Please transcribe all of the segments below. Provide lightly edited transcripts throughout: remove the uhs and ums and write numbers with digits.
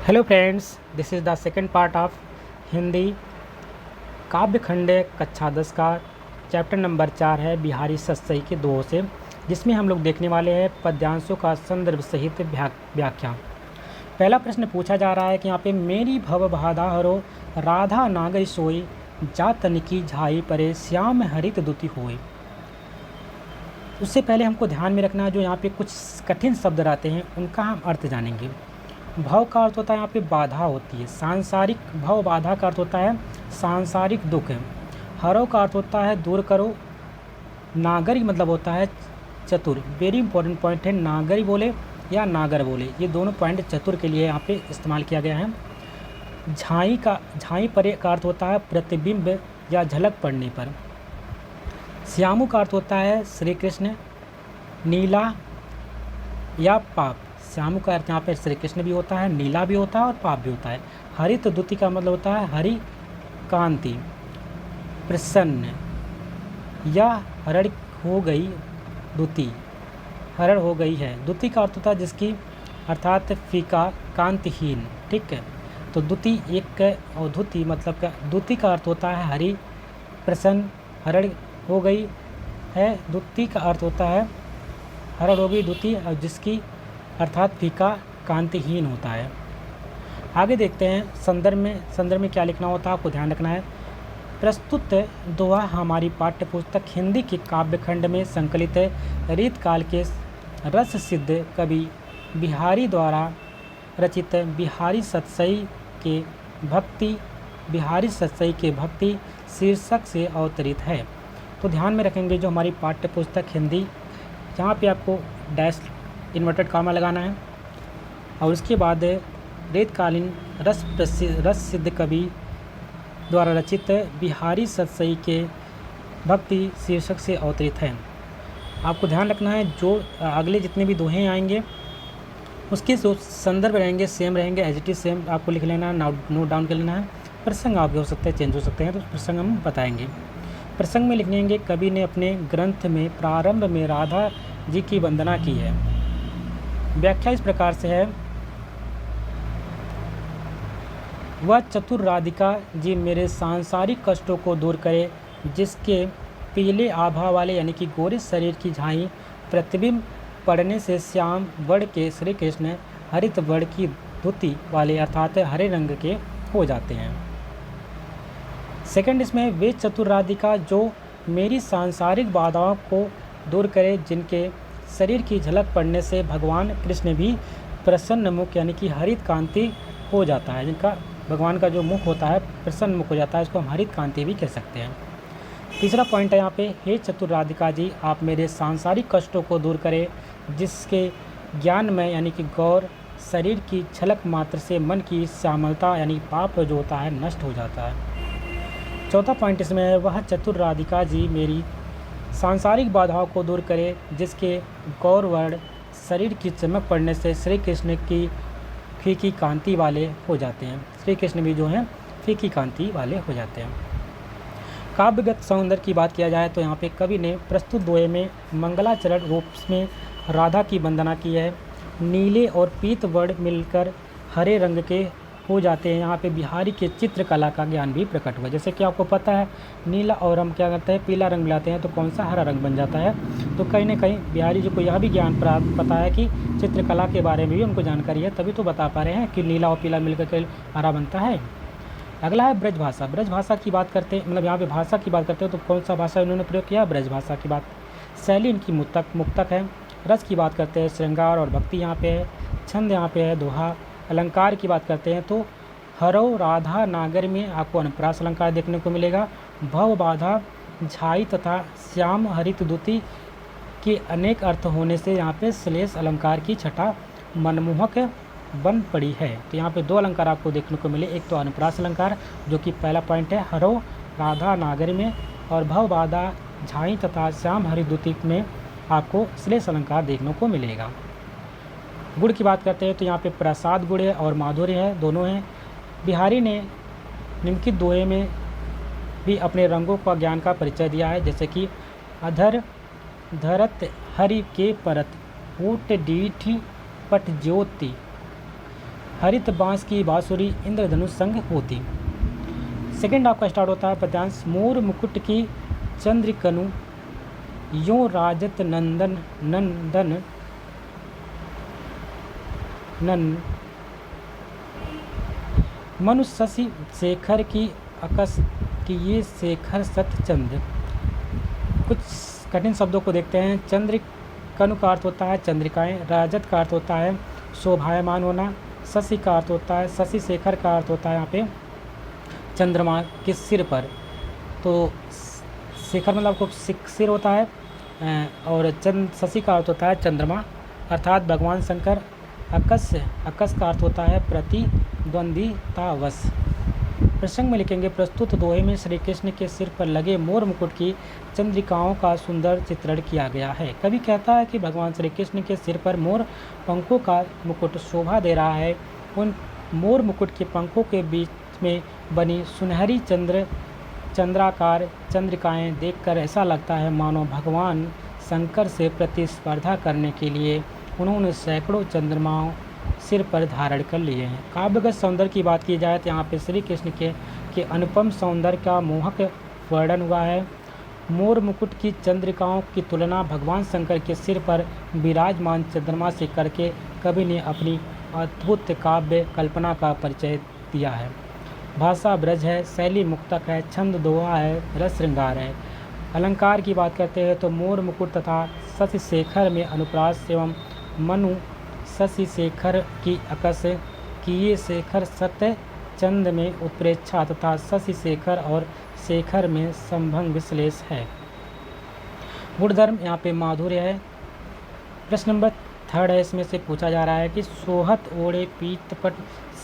Hello friends, this is the second part of Hindi काव्य खंड कक्षा 10 का चैप्टर नंबर 4 है बिहारी सतसई के दोहों से, जिसमें हम लोग देखने वाले हैं पद्यांशों का संदर्भ सहित व्याख्या। पहला प्रश्न पूछा जा रहा है कि यहाँ पे मेरी भव बाधा हरो राधा नागर सोई जा तनिकी झाई परे श्याम हरित दुति होए। उससे पहले हमको ध्यान में रखना है जो यहाँ पे कुछ कठिन शब्द रहते हैं उनका हम अर्थ जानेंगे। भव का अर्थ होता है यहाँ पे बाधा होती है, सांसारिक भव बाधा का अर्थ होता है सांसारिक दुख। हरो का अर्थ होता है दूर करो। नागरी मतलब होता है चतुर। वेरी इंपॉर्टेंट पॉइंट है, नागरी बोले या नागर बोले, ये दोनों पॉइंट चतुर के लिए यहाँ पे इस्तेमाल किया गया है। झाई परे का अर्थ होता है प्रतिबिंब या झलक पड़ने पर। श्यामु का अर्थ होता है श्री कृष्ण। नीला या पाप, श्यामु का अर्थ यहाँ पे श्री कृष्ण भी होता है, नीला भी होता है और पाप भी होता है। हरित दुति का मतलब होता है हरि कांति, प्रसन्न। या हरण हो गई दुति, हरण हो गई है। दुति का अर्थ होता है जिसकी, अर्थात फीका कांतिहीन। ठीक है, तो दुति एक और धुति मतलब का, दुति का अर्थ होता है हरि, प्रसन्न, हरण हो गई है। दुति का अर्थ होता है हरण हो गई दुति और जिसकी, अर्थात फीका कांतिहीन होता है। आगे देखते हैं संदर्भ में क्या लिखना होता है, आपको ध्यान रखना है। प्रस्तुत दोहा हमारी पाठ्य पुस्तक हिंदी के काव्य खंड में संकलित रीतकाल के रस सिद्ध कवि बिहारी द्वारा रचित बिहारी सतसई के भक्ति शीर्षक से अवतरित है। तो ध्यान में रखेंगे जो हमारी पाठ्य पुस्तक हिंदी, जहाँ पे आपको डैश इन्वर्टेड कामा लगाना है और उसके बाद रेतकालीन रस सिद्ध कवि द्वारा रचित बिहारी सतसई के भक्ति शीर्षक से अवतरित है। आपको ध्यान रखना है जो अगले जितने भी दोहे आएंगे उसके जो संदर्भ रहेंगे सेम रहेंगे, एज इट इज सेम आपको लिख लेना है, नोट डाउन कर लेना है। प्रसंग आगे हो सकते हैं, चेंज हो सकते हैं, तो प्रसंग हम बताएंगे। प्रसंग में लिखेंगे कवि ने अपने ग्रंथ में प्रारंभ में राधा जी की वंदना की है। व्याख्या इस प्रकार से है, वह चतुर राधिका जी मेरे सांसारिक कष्टों को दूर करे, जिसके पीले आभा वाले यानी कि गोरे शरीर की झाई प्रतिबिंब पड़ने से श्याम वर्ण के श्री कृष्ण हरित वर्ण की धुति वाले अर्थात हरे रंग के हो जाते हैं। सेकंड इसमें, वे चतुर राधिका जो मेरी सांसारिक बाधाओं को दूर करे, जिनके शरीर की झलक पड़ने से भगवान कृष्ण भी प्रसन्न मुख यानी कि हरित कांति हो जाता है। जिनका भगवान का जो मुख होता है प्रसन्न मुख हो जाता है, इसको हम हरित कांति भी कह सकते हैं। तीसरा पॉइंट है यहाँ पे, हे चतुर राधिका जी आप मेरे सांसारिक कष्टों को दूर करें, जिसके ज्ञान में यानी कि गौर शरीर की झलक मात्र से मन की श्यामलता यानी पाप जो होता है नष्ट हो जाता है। चौथा पॉइंट इसमें है, वह चतुर राधिका जी मेरी सांसारिक बाधाओं को दूर करे, जिसके गौर वर्ण शरीर की चमक पड़ने से श्री कृष्ण की फीकी कांति वाले हो जाते हैं। श्री कृष्ण भी जो हैं फीकी कांति वाले हो जाते हैं। काव्यगत सौंदर्य की बात किया जाए तो यहाँ पे कवि ने प्रस्तुत दोहे में मंगलाचरण रूप में राधा की वंदना की है। नीले और पीत वर्ण मिलकर हरे रंग के हो जाते हैं। यहाँ पे बिहारी के चित्रकला का ज्ञान भी प्रकट हुआ। जैसे कि आपको पता है नीला और हम क्या करते हैं पीला रंग मिलाते हैं तो कौन सा हरा रंग बन जाता है। तो कहीं ना कहीं बिहारी जी को यह भी ज्ञान प्राप्त पता है कि चित्रकला के बारे में भी उनको जानकारी है, तभी तो बता पा रहे हैं कि नीला और पीला मिलकर के हरा बनता है। अगला है ब्रजभाषा। ब्रजभाषा की बात करते हैं, मतलब यहाँ पे भाषा की बात करते हैं तो कौन सा भाषा इन्होंने प्रयोग किया, ब्रजभाषा की बात। शैली इनकी मुक्तक है। रस की बात करते हैं श्रृंगार और भक्ति यहाँ पे है। छंद यहाँ पे है दोहा। अलंकार की बात करते हैं तो हरो राधा नागर में आपको अनुप्रास अलंकार देखने को मिलेगा। भव बाधा झाई तथा श्याम हरित दुति के अनेक अर्थ होने से यहाँ पे श्लेष अलंकार की छटा मनमोहक बन पड़ी है। तो यहाँ पे दो अलंकार आपको देखने को मिले, एक तो अनुप्रास अलंकार जो कि पहला पॉइंट है हरो राधा नागर में, और भव बाधा झाई तथा श्याम हरित दुति में आपको श्लेष अलंकार देखने को मिलेगा। गुण की बात करते हैं तो यहाँ पे प्रसाद गुण है और माधुर्य है, दोनों हैं। बिहारी ने निम्नलिखित दोहे में भी अपने रंगों का ज्ञान का परिचय दिया है, जैसे कि अधर धरत हरि के परत ऊट डीठ पट ज्योति हरित बांस की बांसुरी इंद्रधनुष संग होती। सेकंड आपका स्टार्ट होता है पद्यांश। मोर मुकुट की चंद्रकनु यों राजत नंदन नंदन नन मनु शशि शेखर की अकस कि ये शेखर सतचंद। कुछ कठिन शब्दों को देखते हैं। चंद्र कनु का अर्थ होता है चंद्रिकाएँ, राजत का अर्थ होता है शोभायमान होना, शशि का अर्थ होता है शशि शेखर का अर्थ होता है यहाँ पे चंद्रमा के सिर पर। तो शेखर मतलब आपको सिर होता है और शशि का अर्थ होता है चंद्रमा अर्थात भगवान शंकर। अकस का अर्थ होता है प्रतिद्वंदितावश। प्रसंग में लिखेंगे प्रस्तुत दोहे में श्री कृष्ण के सिर पर लगे मोर मुकुट की चंद्रिकाओं का सुंदर चित्रण किया गया है। कवि कहता है कि भगवान श्री कृष्ण के सिर पर मोर पंखों का मुकुट शोभा दे रहा है। उन मोर मुकुट के पंखों के बीच में बनी सुनहरी चंद्राकार चंद्रिकाएं देखकर ऐसा लगता है मानो भगवान शंकर से प्रतिस्पर्धा करने के लिए उन्होंने सैकड़ों चंद्रमाओं सिर पर धारण कर लिए हैं। काव्यगत सौंदर्य की बात की जाए तो यहाँ पे श्री कृष्ण के अनुपम सौंदर्य का मोहक वर्णन हुआ है। मोर मुकुट की चंद्रिकाओं की तुलना भगवान शंकर के सिर पर विराजमान चंद्रमा से करके कवि ने अपनी अद्भुत काव्य कल्पना का परिचय दिया है। भाषा ब्रज है, शैली मुक्तक है, छंद दोहा है, रस श्रृंगार है। अलंकार की बात करते हैं तो मोर मुकुट तथा शशि शेखर में अनुप्रास एवं मनु शशि शेखर की अकस कि ये शेखर सत्य चंद में उत्प्रेक्षा तथा शशि शेखर और शेखर में संभंग विश्लेष है। गुणधर्म यहाँ पे माधुर्य है। प्रश्न नंबर 3 है, इसमें से पूछा जा रहा है कि सोहत ओढ़े पीतपट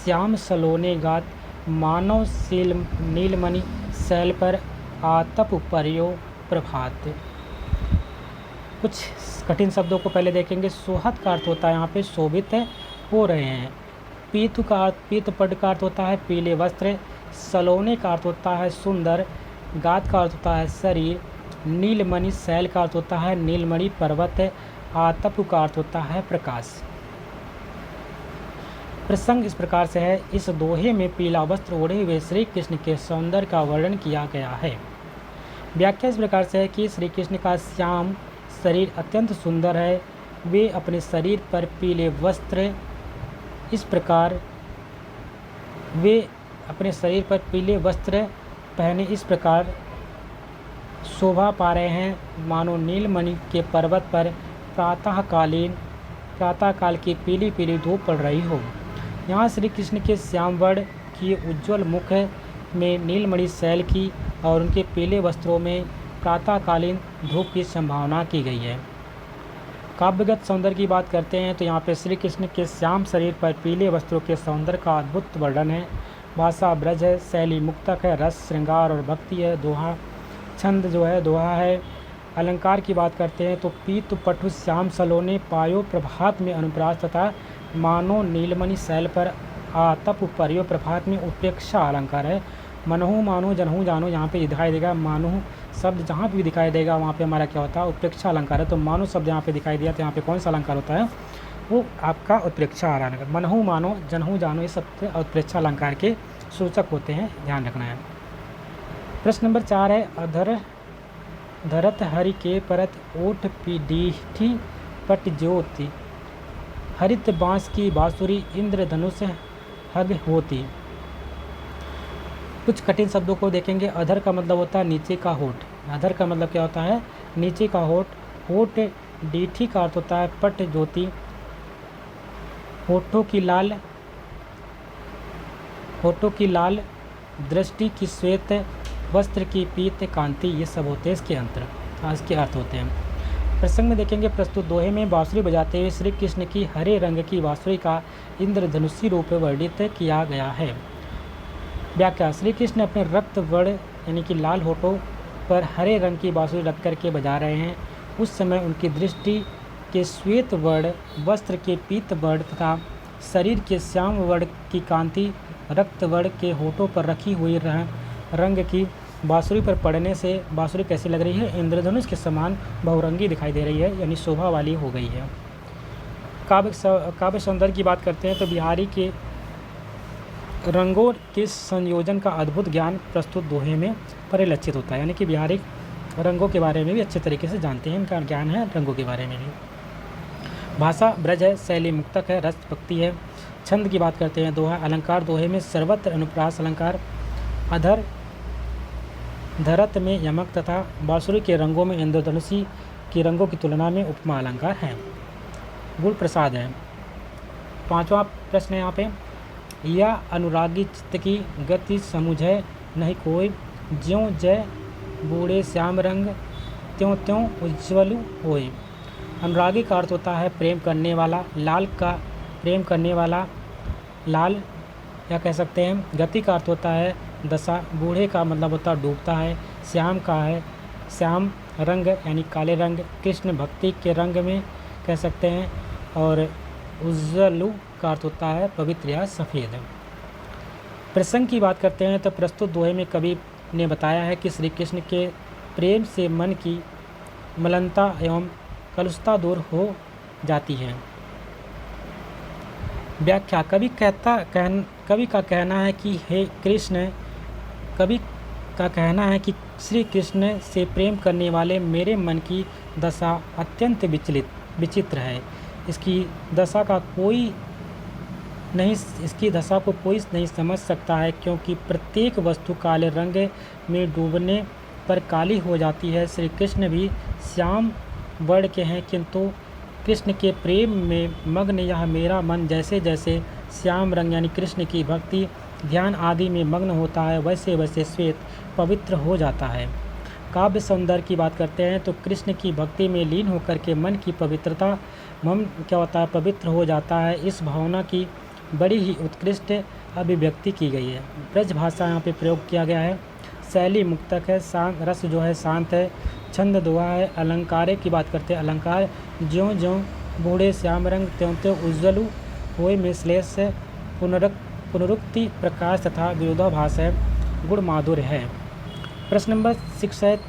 श्याम सलोने गात मानव शील नीलमणि शैल पर आतप पर्यो प्रभात। कुछ कठिन शब्दों को पहले देखेंगे। सोहत का अर्थ होता है यहाँ पे शोभित हो रहे हैं। पीतपट का अर्थ होता है पीले वस्त्र। सलोने का अर्थ होता है सुंदर। गात का अर्थ होता है शरीर। नीलमणि शैल का अर्थ होता है नीलमणि पर्वत। आतप का अर्थ होता है प्रकाश। प्रसंग इस प्रकार से है। इस दोहे में पीला वस्त्र ओढ़े हुए श्री कृष्ण के सौंदर्य का वर्णन किया गया है। व्याख्या इस प्रकार से है कि श्री कृष्ण का श्याम शरीर अत्यंत सुंदर है। वे अपने शरीर पर पीले वस्त्र पहने इस प्रकार शोभा पा रहे हैं मानो नीलमणि के पर्वत पर प्रातःकाल की पीली पीली धूप पड़ रही हो। यहाँ श्री कृष्ण के श्याम वर्ण की उज्ज्वल मुख में नीलमणि शैल की और उनके पीले वस्त्रों में प्रातःकालीन धूप की संभावना की गई है। काव्यगत सौंदर्य की बात करते हैं तो यहाँ पे श्री कृष्ण के श्याम शरीर पर पीले वस्त्रों के सौंदर्य का अद्भुत वर्णन है। भाषा ब्रज है, शैली मुक्तक है, रस श्रृंगार और भक्ति है, दोहा छंद जो है दोहा है। अलंकार की बात करते हैं तो पीत पटु श्याम सलोने पायो प्रभात में अनुप्रास तथा मानो नीलमणि शैल पर आतप पर्यो प्रभात में उत्प्रेक्षा अलंकार है। मनहु मानो जनहु जानो यहाँ पे दिखाई देगा। मानो शब्द जहाँ भी दिखाई देगा वहाँ पे हमारा क्या होता है उत्प्रेक्षा अलंकार है। तो मानो शब्द यहाँ पे दिखाई दिया तो यहाँ पे कौन सा अलंकार होता है वो आपका उत्प्रेक्षा अलंकार। मनहु मानो जनहु जानो ये सब उत्प्रेक्षा अलंकार के सूचक होते हैं, ध्यान रखना है। प्रश्न नंबर 4 है। अधर धरत हरि के परत ओठ पीडीठी पट ज्योति हरित बांस की बांसुरी इंद्रधनुष हग होती। कुछ कठिन शब्दों को देखेंगे। अधर का मतलब होता है नीचे का होठ। अधर का मतलब क्या होता है नीचे का होठ। होठ डीठी का अर्थ होता है पट ज्योति। होठों की लाल दृष्टि की श्वेत वस्त्र की पीत कांति ये सब होते हैं इसके अर्थ होते हैं। प्रसंग में देखेंगे प्रस्तुत दोहे में बांसुरी बजाते हुए श्री कृष्ण की हरे रंग की बांसुरी का इंद्रधनुषी रूप वर्णित किया गया है। व्याख्या श्री कृष्ण अपने रक्त वर्ण यानी कि लाल होठों पर हरे रंग की बांसुरी रख करके बजा रहे हैं। उस समय उनकी दृष्टि के श्वेत वर्ण वस्त्र के पीत वर्ण तथा शरीर के श्याम वर्ण की कांति रक्त वर्ण के होठों पर रखी हुई रंग की बांसुरी पर पड़ने से बांसुरी कैसी लग रही है इंद्रधनुष के समान बहुरंगी दिखाई दे रही है, यानी शोभा वाली हो गई है। काव्य सौंदर्य की बात करते हैं तो बिहारी के रंगों के संयोजन का अद्भुत ज्ञान प्रस्तुत दोहे में परिलक्षित होता है। यानी कि बिहारी रंगों के बारे में भी अच्छे तरीके से जानते हैं, इनका ज्ञान है रंगों के बारे में भी। भाषा ब्रज है, शैली मुक्तक है, रस भक्ति है। छंद की बात करते हैं, दोहा अलंकार। दोहे में सर्वत्र अनुप्रास अलंकार, अधर धरत में यमक तथा बांसुरी के रंगों में इंद्रधनुषी के रंगों की तुलना में उपमा अलंकार है। गुण प्रसाद है। पांचवा प्रश्न है यहाँ पे, या अनुरागी चित्त की गति समुझे नहीं कोई, ज्यों जय बूढ़े श्याम रंग त्यों त्यों उज्ज्वल होए। अनुरागी का अर्थ होता है प्रेम करने वाला, लाल का प्रेम करने वाला लाल या कह सकते हैं। गति का अर्थ होता है दशा, बूढ़े का मतलब होता है डूबता है, श्याम का है श्याम रंग यानी काले रंग, कृष्ण भक्ति के रंग में कह सकते हैं। और उज्ज्वलु का अर्थ होता है पवित्र या सफ़ेद। प्रसंग की बात करते हैं तो प्रस्तुत दोहे में कवि ने बताया है कि श्री कृष्ण के प्रेम से मन की मलिनता एवं कलुषता दूर हो जाती है। व्याख्या, कवि का कहना है कि हे कृष्ण, कवि का कहना है कि श्री कृष्ण से प्रेम करने वाले मेरे मन की दशा अत्यंत विचित्र है। इसकी दशा को कोई नहीं समझ सकता है, क्योंकि प्रत्येक वस्तु काले रंग में डूबने पर काली हो जाती है। श्री कृष्ण भी श्याम वर्ण के हैं, किंतु कृष्ण के प्रेम में मग्न यह मेरा मन जैसे जैसे श्याम रंग यानी कृष्ण की भक्ति ध्यान आदि में मग्न होता है, वैसे वैसे श्वेत पवित्र हो जाता है। काव्य सौंदर्य की बात करते हैं तो कृष्ण की भक्ति में लीन होकर के मन की पवित्रता पवित्र हो जाता है। इस भावना की बड़ी ही उत्कृष्ट अभिव्यक्ति की गई है। ब्रज भाषा यहाँ पे प्रयोग किया गया है। शैली मुक्तक है, शांत रस जो है शांत है। छंद दोहा है। अलंकारे की बात करते हैं, अलंकार ज्यों ज्यों बूढ़े श्याम रंग त्यों त्यों उज्ज्वल होए में श्लेष पुनरुक्ति प्रकाश तथा विरोधाभास है। गुण माधुर्य है। प्रश्न नंबर 6 है,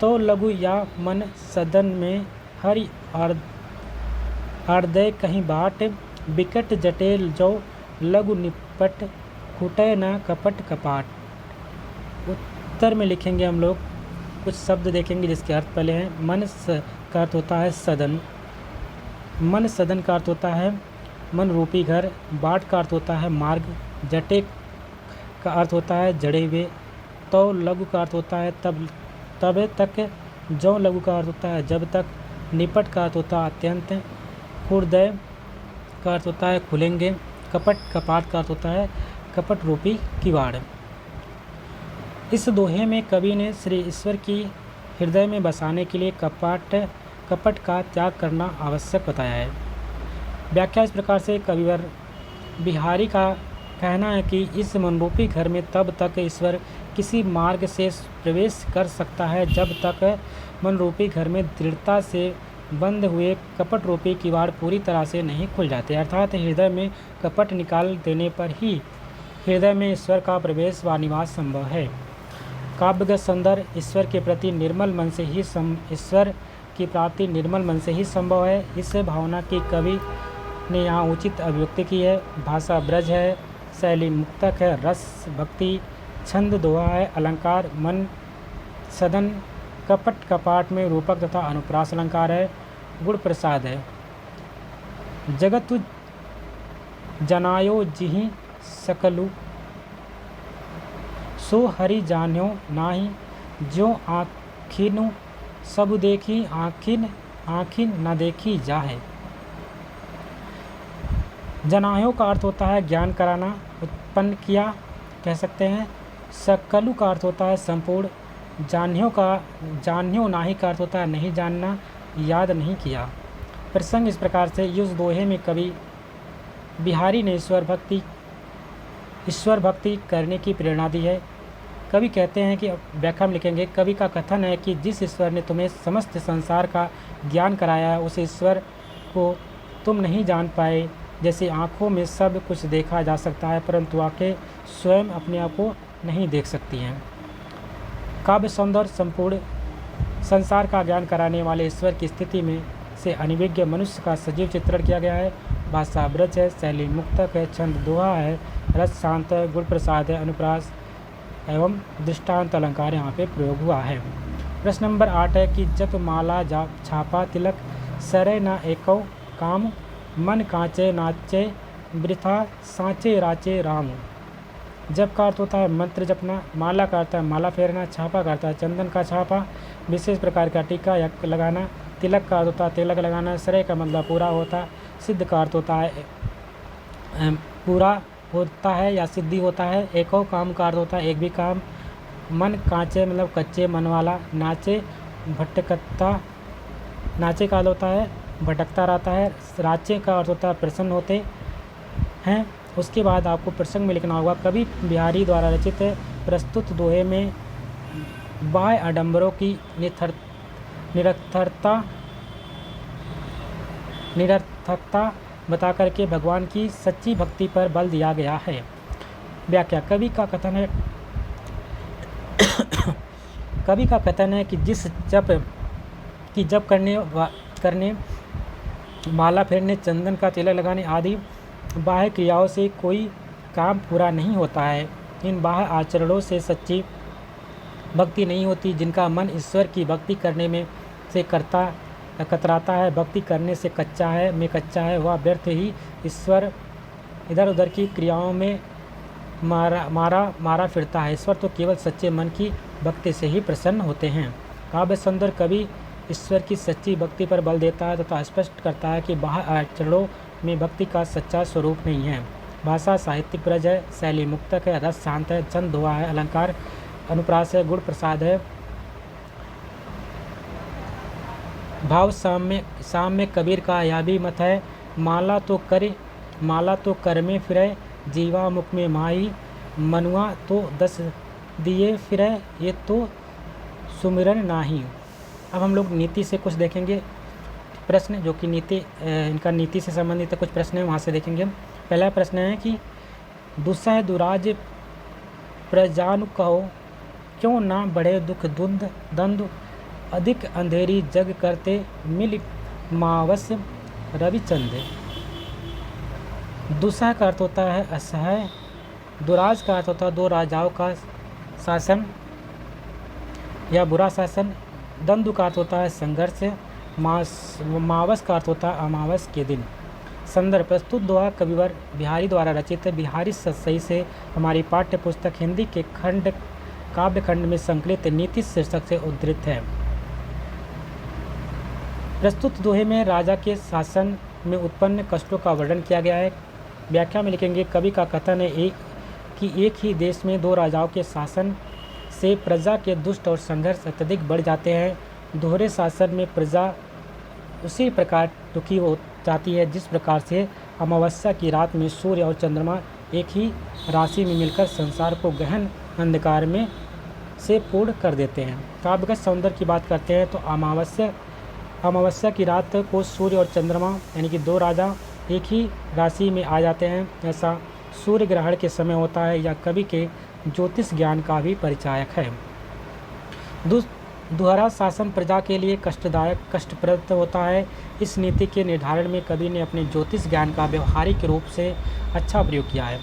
तो लघु या मन सदन में हरि हृदय कहीं बाट, बिकट जटेल जो लघु निपट खुटे न कपट कपाट। उत्तर में लिखेंगे हम लोग, कुछ शब्द देखेंगे जिसके अर्थ पहले हैं। मन का अर्थ होता है सदन, मन सदन का अर्थ होता है मन रूपी घर। बाट का अर्थ होता है मार्ग। जटे का अर्थ होता है जड़े हुए। तो लघु का अर्थ होता है तब तक। जो लघु का अर्थ होता है जब तक। निपट का अर्थ होता है अत्यंत। हृदय का अर्थ होता है खुलेंगे। कपाट का अर्थ होता है कपट रूपी किवाड़। इस दोहे में कवि ने श्री ईश्वर की हृदय में बसाने के लिए कपट का त्याग करना आवश्यक बताया है। व्याख्या इस प्रकार से कविवर बिहारी का कहना है कि इस मनरूपी घर में तब तक ईश्वर किसी मार्ग से प्रवेश कर सकता है जब तक मनरूपी घर में दृढ़ता से बंद हुए कपट रूपी किवाड़ पूरी तरह से नहीं खुल जाते, अर्थात हृदय में कपट निकाल देने पर ही हृदय में ईश्वर का प्रवेश व निवास संभव है। काव्यगत सौंदर्य, ईश्वर के प्रति निर्मल मन से ही ईश्वर की प्राप्ति निर्मल मन से ही संभव है। इस भावना की कवि ने यहाँ उचित अभिव्यक्ति की है। भाषा ब्रज है, शैली मुक्तक है, रस भक्ति। छंद दोहा है। अलंकार मन सदन, कपट कपाट में रूपक तथा अनुप्रास अलंकार है। गुण प्रसाद है। जगतु जनायो जिहि सकलु, सो हरि जान्यो नाही, ज्यों आखिनु सब देखी आखिन न देखी जाहे। जनायो का अर्थ होता है ज्ञान कराना, उत्पन्न किया कह सकते हैं। सकलु का अर्थ होता है संपूर्ण। जान्यो नाही का अर्थ होता है नहीं जानना, याद नहीं किया। प्रसंग इस प्रकार से, इस दोहे में कवि बिहारी ने ईश्वर भक्ति करने की प्रेरणा दी है। कवि कहते हैं कि व्याख्या में लिखेंगे, कवि का कथन है कि जिस ईश्वर ने तुम्हें समस्त संसार का ज्ञान कराया है उस ईश्वर को तुम नहीं जान पाए। जैसे आँखों में सब कुछ देखा जा सकता है परंतु आँखें स्वयं अपने आप को नहीं देख सकती हैं। काव्य सौंदर्य संपूर्ण संसार का ज्ञान कराने वाले ईश्वर की स्थिति में से अनिविज्ञ मनुष्य का सजीव चित्रण किया गया है। भाषा ब्रज है, शैली मुक्तक है, छंद दोहा है, रस शांत है, गुण प्रसाद है, अनुप्रास एवं दृष्टांत अलंकार यहाँ पे प्रयोग हुआ है। प्रश्न नंबर 8 है कि जप माला जाप छापा तिलक सरे न एको काम मन कांचे नाचे वृथा सांचे राचे राम। जप का अर्थ होता है मंत्र जपना, माला का अर्थ है माला फेरना, छापा का अर्थ है चंदन का छापा विशेष प्रकार का टीका या लगाना, तिलक का अर्थ होता है तिलक लगाना, श्रेय का मतलब पूरा होता है, सिद्ध का अर्थ होता है पूरा होता है या सिद्धि होता है, एको काम का अर्थ होता है एक भी काम, मन कांचे मतलब कच्चे मन वाला, नाचे भटकता नाचे का अर्थ होता है भटकता रहता है, राचे का अर्थ होता है प्रसन्न होते हैं। उसके बाद आपको प्रसंग में लिखना होगा कवि बिहारी द्वारा रचित प्रस्तुत दोहे में बाह्य आडंबरों की निरर्थकता बता करके भगवान की सच्ची भक्ति पर बल दिया गया है। व्याख्या कवि का कथन है कि जिस जप करने माला फेरने चंदन का तिलक लगाने आदि बाह्य क्रियाओं से कोई काम पूरा नहीं होता है। इन बाह्य आचरणों से सच्ची भक्ति नहीं होती। जिनका मन ईश्वर की भक्ति करने में से कतराता है, भक्ति करने से कच्चा है, वह व्यर्थ ही ईश्वर इधर उधर की क्रियाओं में मारा फिरता है। ईश्वर तो केवल सच्चे मन की भक्ति से ही प्रसन्न होते हैं। काव्य सुंदर कवि ईश्वर की सच्ची भक्ति पर बल देता है तथा स्पष्ट करता है कि बाह्य आचरणों में भक्ति का सच्चा स्वरूप नहीं है। भाषा साहित्यिक ब्रज है, शैली मुक्तक है, रस शांत है, छंद दोहा है, अलंकार अनुप्रास है, गुण प्रसाद है, भाव साम्य कबीर का यह भी मत है। माला तो कर में फिरे, जीवा मुख में माही, मनुआ तो 10 दिए फिरे, ये तो सुमिरन नाही। अब हम लोग नीति से कुछ देखेंगे प्रश्न, जो कि इनका नीति से संबंधित कुछ प्रश्न है, वहाँ से देखेंगे हम। पहला प्रश्न है कि दुस्सह दुराज प्रजानु कहो, क्यों ना बढ़े दुख द्वंद्व, अधिक अंधेरी जग करते मिल मावस रविचंद्र। दुस्सह का अर्थ होता है असह्य, दुराज का अर्थ होता है दो राजाओं का शासन या बुरा शासन, द्वंद्व का अर्थ होता है संघर्ष, मावस का अर्थ होता है अमावस के दिन। संदर्भ प्रस्तुत दोहा कविवर बिहारी द्वारा रचित बिहारी सतसई से हमारी पाठ्य पुस्तक हिंदी के काव्य खंड में संकलित नीति शीर्षक से उद्धृत है। प्रस्तुत दोहे में राजा के शासन में उत्पन्न कष्टों का वर्णन किया गया है। व्याख्या में लिखेंगे कवि का कथन है कि एक ही देश में दो राजाओं के शासन से प्रजा के दुष्ट और संघर्ष अत्यधिक बढ़ जाते हैं। दोहरे शासन में प्रजा उसी प्रकार दुखी हो जाती है जिस प्रकार से अमावस्या की रात में सूर्य और चंद्रमा एक ही राशि में मिलकर संसार को गहन अंधकार में से पूर्ण कर देते हैं। काव्यगत सौंदर्य की बात करते हैं तो अमावस्या की रात को सूर्य और चंद्रमा यानी कि दो राजा एक ही राशि में आ जाते हैं। ऐसा सूर्य ग्रहण के समय होता है या कवि के ज्योतिष ज्ञान का भी परिचायक है। दोहरा शासन प्रजा के लिए कष्टप्रद होता है। इस नीति के निर्धारण में कवि ने अपने ज्योतिष ज्ञान का व्यवहारिक रूप से अच्छा प्रयोग किया है।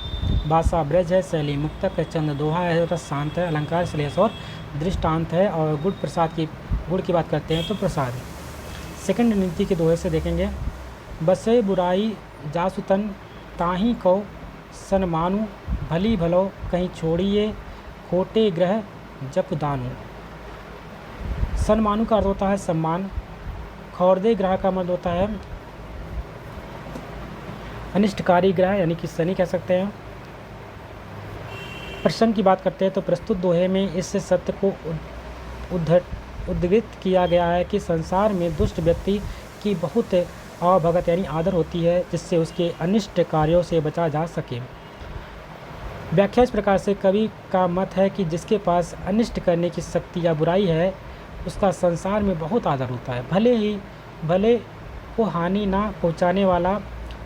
भाषा ब्रज है, शैली मुक्तक है, चंद दोहा है, रस शांत है, अलंकार श्लेष और दृष्टांत है। और गुण की बात करते हैं तो प्रसाद है। सेकंड नीति के दोहे से देखेंगे बसे बुराई जासुतन ताही को सन्मानु, भली भलो कहीं छोड़िए खोटे ग्रह जप दानु। सन्मानु का अर्थ होता है सम्मान, खौरदे ग्रह का मतलब होता है अनिष्टकारी ग्रह यानी कि शनि कह सकते हैं। प्रसंग की बात करते हैं तो प्रस्तुत दोहे में इस सत्य को उद्धृत किया गया है कि संसार में दुष्ट व्यक्ति की बहुत अवभगत यानी आदर होती है जिससे उसके अनिष्ट कार्यों से बचा जा सके। व्याख्या इस प्रकार से कवि का मत है कि जिसके पास अनिष्ट करने की शक्ति या बुराई है उसका संसार में बहुत आदर होता है। भले को हानि ना पहुंचाने वाला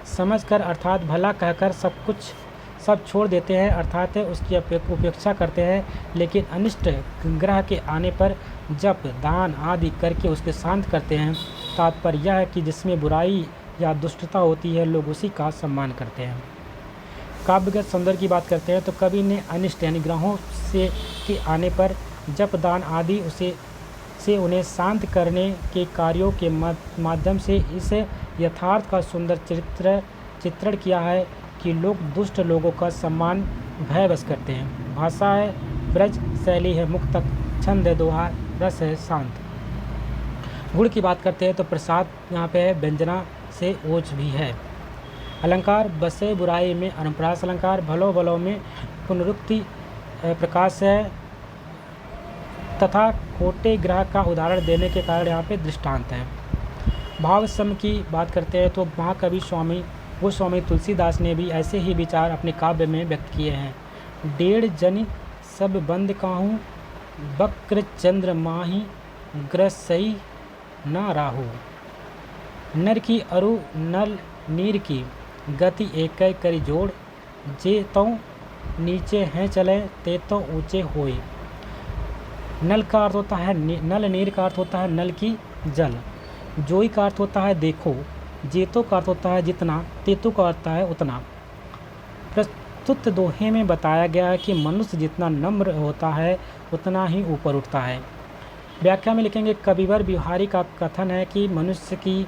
समझकर अर्थात भला कहकर सब छोड़ देते हैं अर्थात उसकी उपेक्षा करते हैं, लेकिन अनिष्ट ग्रह के आने पर जप दान आदि करके उसके शांत करते हैं। तात्पर्य यह है कि जिसमें बुराई या दुष्टता होती है लोग उसी का सम्मान करते हैं। काव्यगत सौंदर्य की बात करते हैं तो कवि ने अनिष्ट यानी ग्रहों से के आने पर जप दान आदि से उन्हें शांत करने के कार्यों के माध्यम से इस यथार्थ का सुंदर चित्रण किया है कि लोग दुष्ट लोगों का सम्मान भयवश करते हैं। भाषा है ब्रज, शैली है मुक्तक, छंद है दोहा, रस है शांत। गुण की बात करते हैं तो प्रसाद यहाँ पे है, व्यंजना से ओज भी है। अलंकार बसे बुराई में अनुप्रास अलंकार, भलो भलो में पुनरुक्ति प्रकाश है तथा खोटे ग्रह का उदाहरण देने के कारण यहाँ पे दृष्टांत है। भाव सम की बात करते हैं तो महाकवि गोस्वामी तुलसीदास ने भी ऐसे ही विचार अपने काव्य में व्यक्त किए हैं। डेढ़ जन सब बंद काहूँ, बक्र चंद्र माही ग्रसई न राहु। नर की अरु नल नीर की गति एक करी जोड़, जे तो नीचे हैं चले ते तो ऊंचे होए। नल का अर्थ होता है नल, नीर का अर्थ होता है नल की जल, जोई का अर्थ होता है देखो, जेतो का अर्थ होता है जितना, तेतु का अर्थ है उतना। प्रस्तुत दोहे में बताया गया है कि मनुष्य जितना नम्र होता है उतना ही ऊपर उठता है। व्याख्या में लिखेंगे कविवर बिहारी का कथन है कि मनुष्य की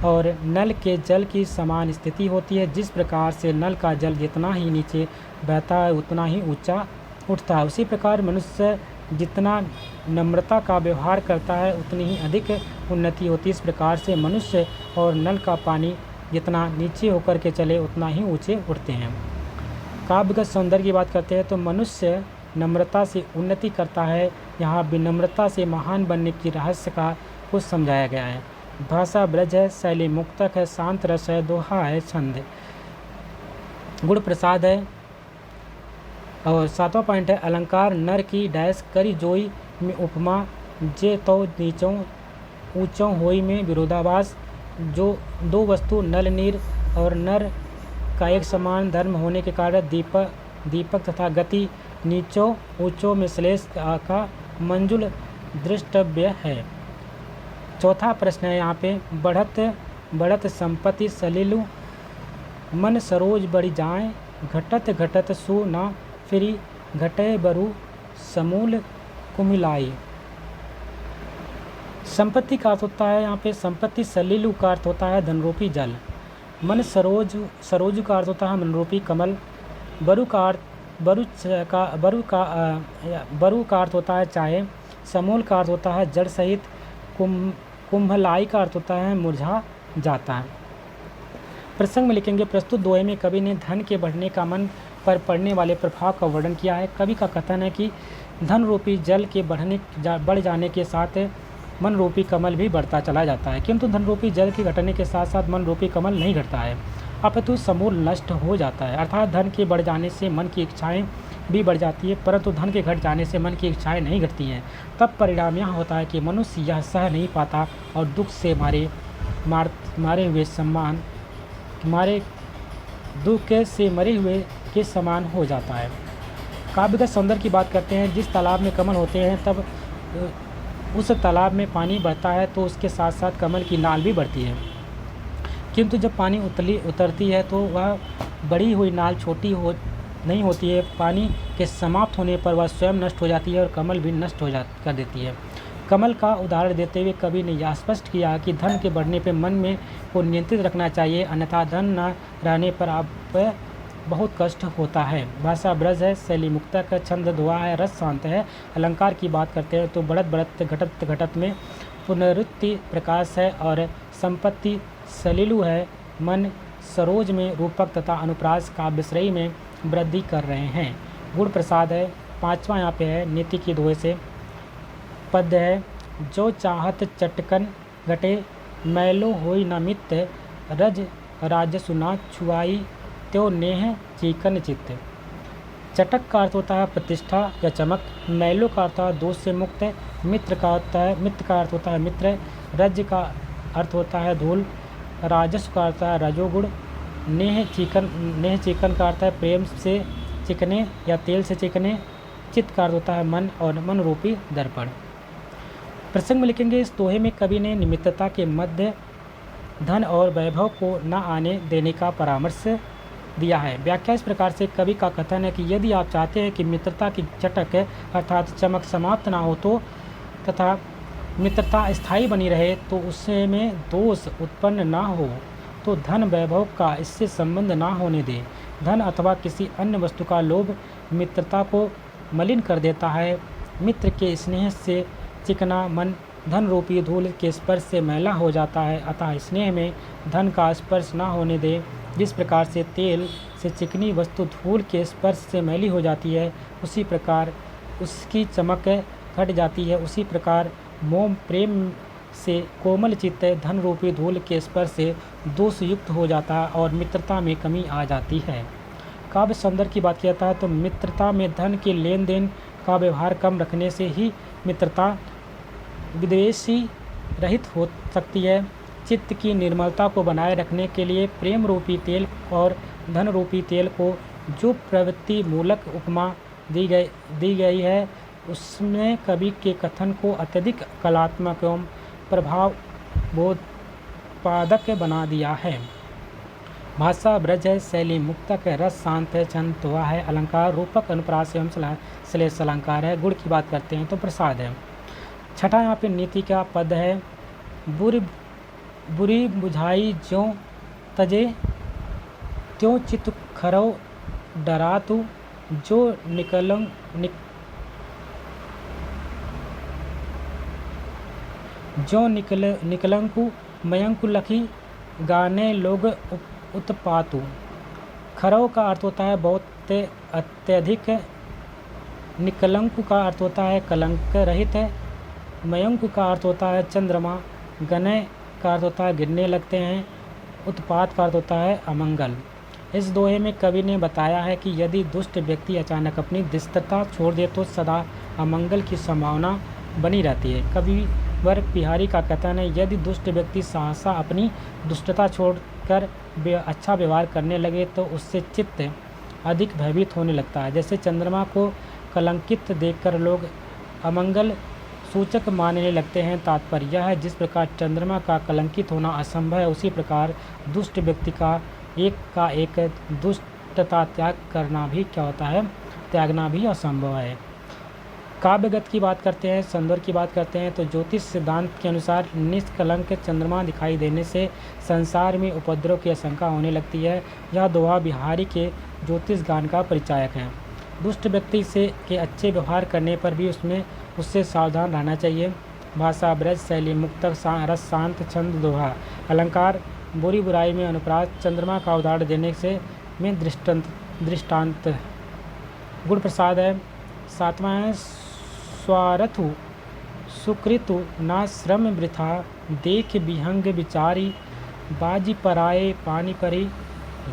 और नल के जल की समान स्थिति होती है। जिस प्रकार से नल का जल जितना ही नीचे बहता है उतना ही ऊंचा उठता है, उसी प्रकार मनुष्य जितना नम्रता का व्यवहार करता है उतनी ही अधिक उन्नति होती है। इस प्रकार से मनुष्य और नल का पानी जितना नीचे होकर के चले उतना ही ऊंचे उठते हैं। काव्यगत सौंदर्य की बात करते हैं तो मनुष्य नम्रता से उन्नति करता है। यहाँ विनम्रता से महान बनने की रहस्य का कुछ समझाया गया है। भाषा ब्रज है, शैली मुक्तक है, शांत रस है, दोहा है, छंद। गुण प्रसाद है। और 7वां पॉइंट है अलंकार नर की डैश करी जोई में उपमा, जे तो नीचों ऊंचों होई में विरोधाभास। जो दो वस्तु नल नीर और नर का एक समान धर्म होने के कारण दीपक तथा गति नीचों ऊंचों में श्लेष का मंजुल दृष्टव्य है। चौथा प्रश्न है यहाँ पे बढ़त संपत्ति सलीलु, मन सरोज बढ़ी जाए, घटत घटत सु ना फिरी, घटे बरु समूल कुमिलाई। संपत्ति का अर्थ होता है यहाँ पे संपत्ति, सलीलु का अर्थ होता है धनरूपी जल, मन सरोज का अर्थ होता है मनरूपी कमल, बरु का अर्थ होता है चाय, समूल का अर्थ होता है जड़ सहित, कुंभलाई का अर्थ होता है मुरझा जाता है। प्रसंग में लिखेंगे प्रस्तुत दोहे में कवि ने धन के बढ़ने का मन पर पड़ने वाले प्रभाव का वर्णन किया है। कवि का कथन है कि धन रूपी जल के बढ़ जाने के साथ मन रूपी कमल भी बढ़ता चला जाता है, किंतु धन रूपी जल के घटने के साथ साथ मन रूपी कमल नहीं घटता है, अपितु समूल नष्ट हो जाता है। अर्थात धन के बढ़ जाने से मन की इच्छाएं भी बढ़ जाती है, परंतु धन के घट जाने से मन की इच्छाएं नहीं घटती हैं। तब परिणाम यह होता है कि मनुष्य यह सह नहीं पाता और दुख से मरे हुए के समान हो जाता है। काव्यगत सौंदर्य की बात करते हैं। जिस तालाब में कमल होते हैं तब उस तालाब में पानी बढ़ता है तो उसके साथ साथ कमल की नाल भी बढ़ती है, किंतु जब पानी उतरती है तो वह बढ़ी हुई नाल छोटी नहीं होती है। पानी के समाप्त होने पर वह स्वयं नष्ट हो जाती है और कमल भी नष्ट कर देती है। कमल का उदाहरण देते हुए कवि ने यह स्पष्ट किया कि धन के बढ़ने पर मन में को नियंत्रित रखना चाहिए, अन्यथा धन न रहने पर आप बहुत कष्ट होता है। भाषा ब्रज है, शैली मुक्तक है, छंद दोहा है, रस शांत है। अलंकार की बात करते हैं तो बढ़त घटत घटत में पुनरुक्ति प्रकाश है और संपत्ति सलीलु है। मन सरोज में रूपक तथा अनुप्रास काव्यश्रेयी में वृद्धि कर रहे हैं। गुण प्रसाद है। 5वां यहाँ पे है नीति की दोहे से पद्य है। जो चाहत चटकन घटे, मैलो होई न मित्त, रज राजसु ना छुआई, त्यो नेह चीकन चित्त। चटक का अर्थ होता है प्रतिष्ठा या चमक, मैलो का अर्थ है दोष से मुक्त, मित्र का अर्थ होता है मित्र, रज का अर्थ होता है धूल, राजस्व का अर्थ है रजोगुण, नेह चीकन का अर्थ है प्रेम से चिकने या तेल से चिकने, चित्त का अर्थ होता है मन और मन रूपी दर्पण। प्रसंग में लिखेंगे इस दोहे में कवि ने निमित्तता के मध्य धन और वैभव को न आने देने का परामर्श दिया है। व्याख्या इस प्रकार से कवि का कथन है कि यदि आप चाहते हैं कि मित्रता की चटक अर्थात चमक समाप्त ना हो तो तथा मित्रता स्थायी बनी रहे तो उसमें दोष उत्पन्न ना हो तो धन वैभव का इससे संबंध ना होने दे। धन अथवा किसी अन्य वस्तु का लोभ मित्रता को मलिन कर देता है। मित्र के स्नेह से चिकना मन धन रूपी धूल के स्पर्श से मैला हो जाता है, अतः स्नेह में धन का स्पर्श ना होने दे। जिस प्रकार से तेल से चिकनी वस्तु धूल के स्पर्श से मैली हो जाती है, उसी प्रकार उसकी चमक घट जाती है, उसी प्रकार मोह प्रेम से कोमल चित्त धन रूपी धूल के स्पर्श से दोष युक्त हो जाता है और मित्रता में कमी आ जाती है। काव्य सौंदर्य की बात किया जाता है तो मित्रता में धन के लेन देन का व्यवहार कम रखने से ही मित्रता विद्वेषी रहित हो सकती है। चित्त की निर्मलता को बनाए रखने के लिए प्रेम रूपी तेल और धन रूपी तेल को जो प्रवृत्ति मूलक उपमा दी गई है, उसमें कवि के कथन को अत्यधिक कलात्मक एवं प्रभाव बोधपादक बना दिया है। भाषा ब्रज है, शैली मुक्तक है, रस शांत है, छंद दोहा है, अलंकार रूपक अनुप्रास एवं श्लेष अलंकार है। गुण की बात करते हैं तो प्रसाद है। छठा यहाँ पे नीति का पद है, बुरी बुझाई ज्यों तजे त्यों चित खरौ डरातु जो निकलंकु मयंकु लखी गाने लोग उत्पातु। खरौ का अर्थ होता है बहुत अत्यधिक, निकलंकु का अर्थ होता है कलंक रहित है, मयंकु का अर्थ होता है चंद्रमा, गने का अर्थ होता है गिरने लगते हैं, उत्पात का अर्थ होता है अमंगल। इस दोहे में कवि ने बताया है कि यदि दुष्ट व्यक्ति अचानक अपनी दुष्टता छोड़ दे तो सदा अमंगल की संभावना बनी रहती है। कविवर बिहारी का कथन है, यदि दुष्ट व्यक्ति सहसा अपनी दुष्टता छोड़कर अच्छा व्यवहार करने लगे तो उससे चित्त अधिक भयभीत होने लगता है। जैसे चंद्रमा को कलंकित देखकर लोग अमंगल सूचक मानने लगते हैं। तात्पर्य यह है, जिस प्रकार चंद्रमा का कलंकित होना असंभव है, उसी प्रकार दुष्ट व्यक्ति का एक दुष्टता त्याग करना भी क्या होता है, त्यागना भी असंभव है। काव्यगत की बात करते हैं, सौंदर्य की बात करते हैं तो ज्योतिष सिद्धांत के अनुसार निष्कलंक चंद्रमा दिखाई देने से संसार में उपद्रव की आशंका होने लगती है। यह दोहा बिहारी के ज्योतिष गान का परिचायक है। दुष्ट व्यक्ति से के अच्छे व्यवहार करने पर भी उससे सावधान रहना चाहिए। भाषा ब्रज, शैली मुक्तक, रस शांत, छंद दोहा, अलंकार बुरी बुराई में अनुप्रास, चंद्रमा का उदाहरण देने से में दृष्टांत। गुण प्रसाद है। सातवां है, स्वार्थु सुकृतु ना श्रम वृथा, देख विहंग विचारी, बाजी पराए पानी परी,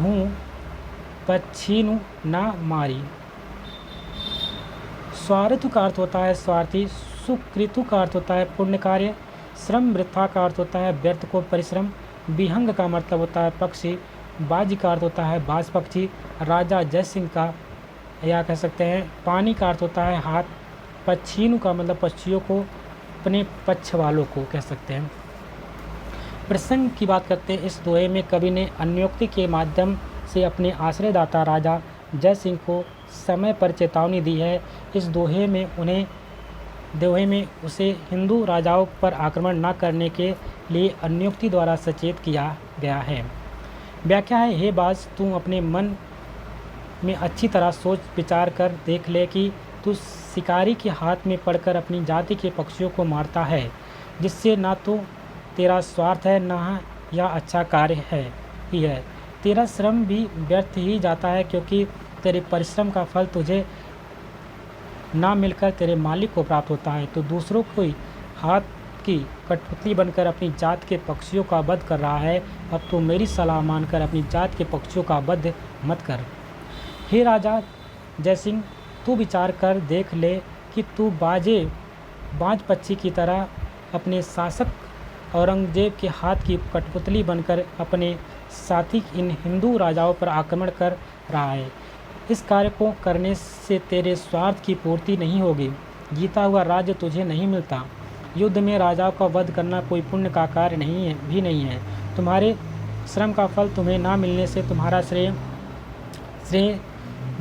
हूँ पच्छीनु ना मारी। स्वार्थु का अर्थ होता है स्वार्थी, सुकृतु का अर्थ होता है पुण्य कार्य, श्रम वृथा का अर्थ होता है व्यर्थ को परिश्रम, विहंग का मतलब होता है पक्षी, बाजी का अर्थ होता है बाज पक्षी, राजा जय सिंह का या कह सकते हैं पानी का अर्थ होता है हाथ, पच्छीनु का मतलब पक्षियों को, अपने पक्ष वालों को कह सकते हैं। प्रसंग की बात करते हैं। इस दोहे में कवि ने अन्योक्ति के माध्यम से अपने आश्रयदाता राजा जय सिंह को समय पर चेतावनी दी है। इस दोहे में उसे हिंदू राजाओं पर आक्रमण न करने के लिए अन्योक्ति द्वारा सचेत किया गया है। व्याख्या है, हे बाज, तू अपने मन में अच्छी तरह सोच विचार कर देख ले कि तू शिकारी के हाथ में पड़कर अपनी जाति के पक्षियों को मारता है, जिससे ना तो तेरा स्वार्थ है ना यह अच्छा कार्य है। तेरा श्रम भी व्यर्थ ही जाता है, क्योंकि तेरे परिश्रम का फल तुझे ना मिलकर तेरे मालिक को प्राप्त होता है। तो दूसरों को हाथ की कठपुतली बनकर अपनी जात के पक्षियों का वध कर रहा है। अब तू मेरी सलाह मानकर अपनी जात के पक्षियों का वध मत कर। हे राजा जय सिंह, तू विचार कर देख ले कि तू बाज पक्षी की तरह अपने शासक औरंगजेब के हाथ की कठपुतली बनकर अपने साथी इन हिंदू राजाओं पर आक्रमण कर रहा है। इस कार्य को करने से तेरे स्वार्थ की पूर्ति नहीं होगी, जीता हुआ राज्य तुझे नहीं मिलता। युद्ध में राजाओं का वध करना कोई पुण्य का कार्य नहीं है। तुम्हारे श्रम का फल तुम्हें ना मिलने से तुम्हारा श्रेय श्रेय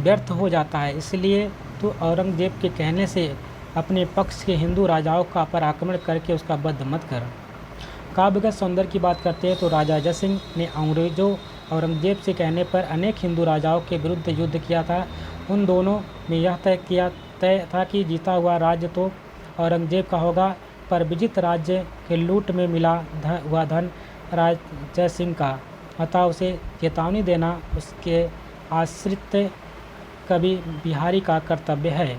व्यर्थ हो जाता है, इसलिए तो औरंगजेब के कहने से अपने पक्ष के हिंदू राजाओं का पर आक्रमण करके उसका वध मत कर। काव्यगत सौंदर्य की बात करते हैं तो राजा जय सिंह ने अंग्रेजों औरंगजेब से कहने पर अनेक हिंदू राजाओं के विरुद्ध युद्ध किया था। उन दोनों में यह तय था कि जीता हुआ राज्य तो औरंगजेब का होगा, पर विजित राज्य के लूट में मिला हुआ धन राज जय सिंह का, अतः उसे चेतावनी देना उसके आश्रित कवि बिहारी का कर्तव्य है।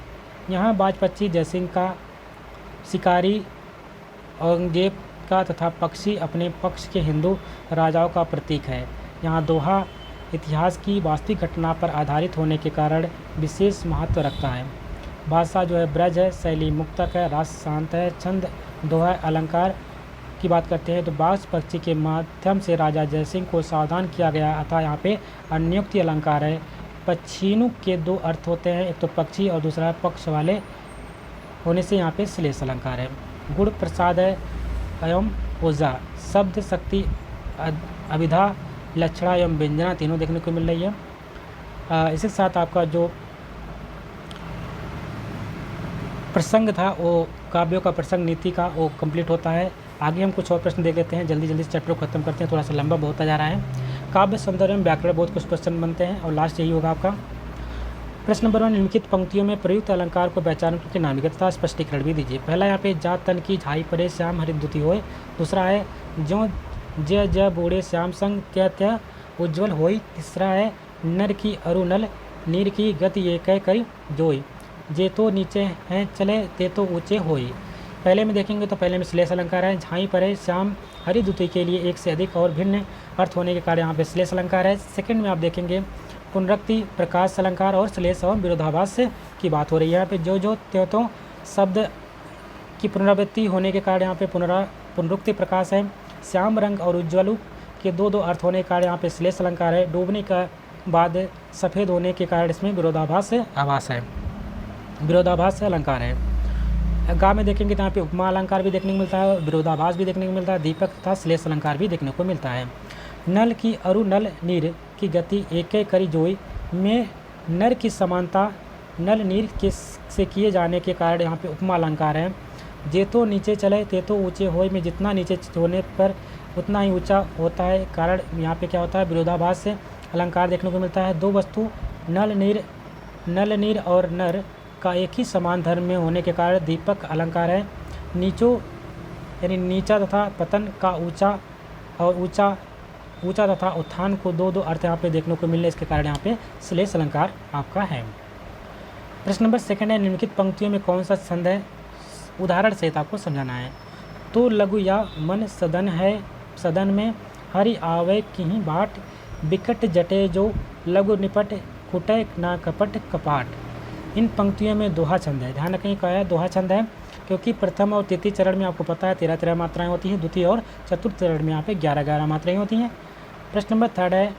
यहाँ बाजपक्षी जयसिंह का, शिकारी औरंगजेब का तथा पक्षी अपने पक्ष के हिंदू राजाओं का प्रतीक है। यहाँ दोहा इतिहास की वास्तविक घटना पर आधारित होने के कारण विशेष महत्व रखता है। भाषा जो है ब्रज है, शैली मुक्तक है, रास शांत है, छंद दोहा है। अलंकार की बात करते हैं तो बाज पक्षी के माध्यम से राजा जयसिंह को सावधान किया गया, अतः यहाँ पे अन्योक्ति अलंकार है। पक्षीणु के दो अर्थ होते हैं, एक तो पक्षी और दूसरा पक्ष वाले होने से यहाँ पे श्लेष अलंकार है। गुण प्रसाद है एवं ऊर्जा, शब्द शक्ति अभिधा लक्षणा एवं व्यंजना तीनों देखने को मिल रही है। इसी के साथ आपका जो प्रसंग था वो काव्यों का प्रसंग नीति का वो कंप्लीट होता है। आगे हम कुछ और प्रश्न देख लेते हैं, जल्दी जल्दी से चैप्टर को खत्म करते हैं, थोड़ा सा लंबा होता जा रहा है। काव्य सौंदर्य में व्याकरण बहुत कुछ प्रश्न बनते हैं और लास्ट यही होगा आपका। प्रश्न नंबर 1, निम्नलिखित पंक्तियों में प्रयुक्त अलंकार को पहचान करके नामित तथा स्पष्टीकरण भी दीजिए। पहला यहाँ पे जा तन की झाई परे श्याम हरित दुती होय। दूसरा है ज्यों जय जय बूढ़े श्याम संग त्य त्य उज्ज्वल होई। तीसरा है नर की अरुणल नीर की गति एक करी जोई। जे तो नीचे हैं चले ते तो ऊँचे होई। पहले में देखेंगे तो पहले में श्लेष अलंकार है। झाई परे श्याम हरि द्वितीय के लिए एक से अधिक और भिन्न अर्थ होने के कारण यहाँ पे श्लेष अलंकार है। सेकंड में आप देखेंगे पुनरुक्ति प्रकाश अलंकार और श्लेष और विरोधाभास की बात हो रही है। यहाँ पे जो जो त्यों तो शब्द की पुनरावृत्ति होने के कारण यहाँ पे पुनरुक्ति प्रकाश है। श्याम रंग और उज्ज्वलु के दो अर्थ होने के कारण यहाँ पे श्लेष अलंकार है। डूबने का बाद सफ़ेद होने के कारण इसमें विरोधाभास आभास है, विरोधाभास अलंकार है। गा में देखेंगे तो यहाँ पे उपमा अलंकार भी देखने को मिलता है, विरोधाभास भी देखने को मिलता है, दीपक तथा श्लेष अलंकार भी देखने को मिलता है। नल की अरु नल नीर की गति एक करी जोई में नर की समानता नल नीर के से किए जाने के कारण यहाँ पे उपमा अलंकार है। जे तो नीचे चले ते तो ऊँचे होए में जितना नीचे होने पर उतना ही ऊंचा होता है, कारण यहाँ पे क्या होता है विरोधाभास से अलंकार देखने को मिलता है। दो वस्तु नल नीर और नर का एक ही समान धर्म में होने के कारण दीपक अलंकार है। नीचो यानी नीचा तथा पतन का ऊंचा और ऊंचा तथा उत्थान को दो अर्थ यहाँ पे देखने को मिलने इसके कारण यहाँ पे श्लेष अलंकार आपका है। प्रश्न नंबर 2 है, निम्नलिखित पंक्तियों में कौन सा छंद है, उदाहरण सहित आपको समझाना है। तो लघु या मन सदन में हरि आवे किहीं बाट बिकट जटे जो लघु निपट कुटय ना कपट कपाट। इन पंक्तियों में दोहा छंद है, ध्यान रखें क्या है दोहा छंद है, क्योंकि प्रथम और तृतीय चरण में आपको पता है 13 मात्राएं होती हैं, द्वितीय और चतुर्थ चरण में यहाँ पे 11 मात्राएं होती हैं। प्रश्न नंबर 3 है,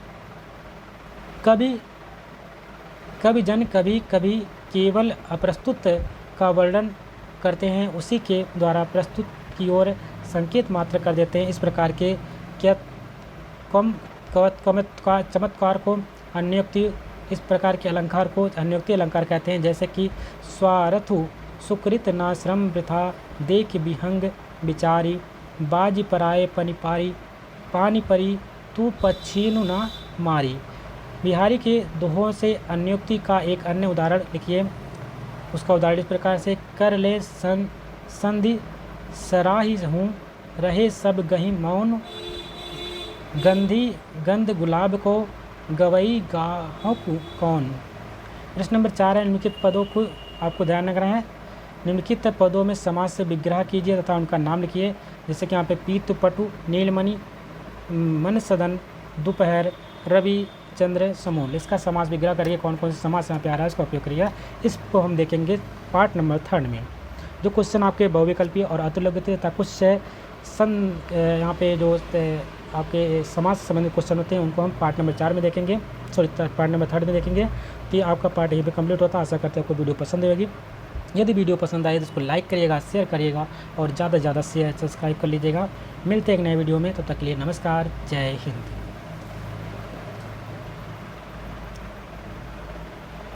कवि जन कभी केवल अप्रस्तुत का वर्णन करते हैं, उसी के द्वारा प्रस्तुत की ओर संकेत मात्र कर देते हैं। इस प्रकार के क्या चमत्कार को अन्योक्ति, इस प्रकार के अलंकार को अन्योक्ति अलंकार कहते हैं। जैसे कि स्वारथु सुकृत ना श्रम वृथा देख विहंग विचारी बाजी पराए पानी परी तू पक्षीनु ना मारी। बिहारी के दोहों से अन्योक्ति का एक अन्य उदाहरण लिखिए। उसका उदाहरण इस प्रकार से, कर ले संधि सराही हूँ रहे सब गही मौन गंध गुलाब को गवई गाहों कौन। प्रश्न नंबर 4 है, निम्नलिखित पदों को आपको ध्यान रखना है। निम्नलिखित पदों में समास से विग्रह कीजिए तथा उनका नाम लिखिए। जैसे कि यहाँ पे पीतु पटु नीलमणि मन सदन दोपहर रवि चंद्र समूल। इसका समास विग्रह करके कौन कौन से समास यहाँ पे आ रहा है इसका उपयोग करिए। इसको हम देखेंगे पार्ट नंबर 3 में। जो क्वेश्चन आपके बहुविकल्पी और अतुलग्न तथा कुछ यहाँ पे जो आपके समाज से संबंधित क्वेश्चन होते हैं उनको हम पार्ट नंबर 4 में देखेंगे, पार्ट नंबर 3 में देखेंगे। तो ये आपका पार्ट यहीं पे कंप्लीट होता है। आशा करते हैं आपको वीडियो पसंद होगी। यदि वीडियो पसंद आए तो उसको लाइक करिएगा, शेयर करिएगा और ज़्यादा से ज़्यादा शेयर सब्सक्राइब कर लीजिएगा। मिलते हैं एक नए वीडियो में, तब तक के लिए नमस्कार, जय हिंद।